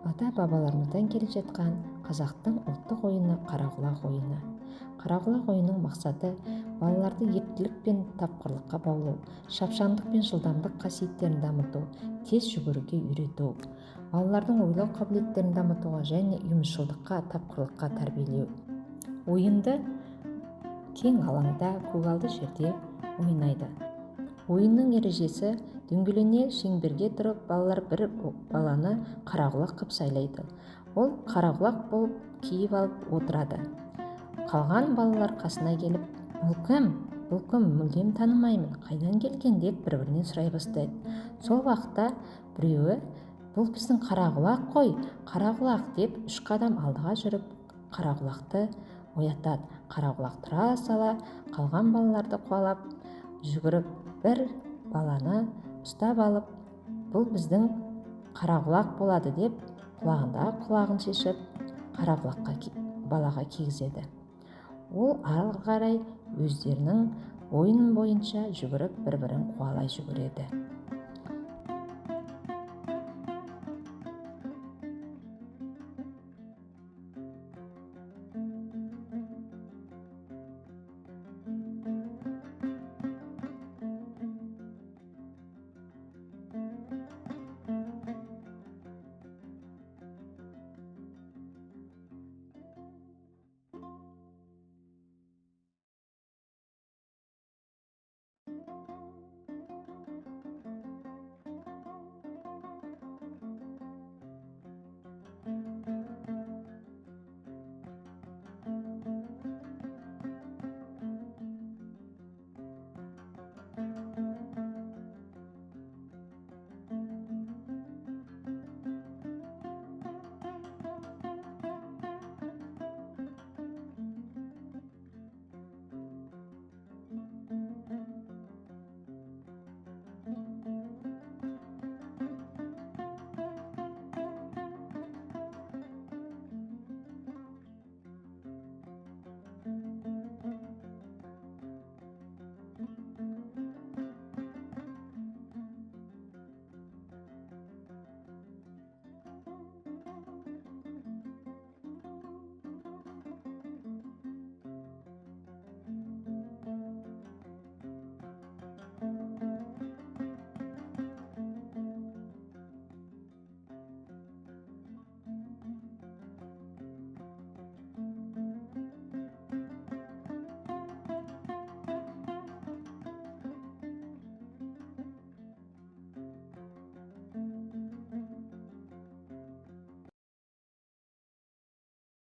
ата-бабаларымыздан келе жатқан қазақтың ұлттық ойыны қарақұлақ ойыны. Қарақұлақ ойынның мақсаты балаларды ептілік пен тапқырлыққа баулу, шапшаңдық пен жылдамдық қасиеттерін дамыту, тез жүгіруге үйрету, балалардың ойлау қабілеттерін дамытуға және ұйымшылдыққа, тапқырлыққа тәрбиелеу. Ойынды кең алаңда, көгалды жерде ойнайды. Ойынның ережесі: дөңгелене шеңберге тұрып, балалар бір баланы қарақұлақ қып сайлайды. Ол қарақұлақ болып киіп алып отырады. Қалған балалар қасына келіп: "Бұл кім? Мүлдем танымаймын, қайдан келген?" деп бір-бірінен сұрай бастайды. Сол уақытта біреуі: "Бұл біздің қарақұлақ қой, қарақұлақ" деп 3 қадам алдыға жүріп, қарақұлақты оятады. Қарақұлақ тұра сала қалған балаларды қуалап жүгіріп бір баланы ұстап алып: "Бұл біздің қарақұлақ болады" деп құлағындағы құлағын шешіп балаға кигізеді. Ол ары қарай өздерінің ойын бойынша жүгіріп бір-бірін қуалай жүгіреді.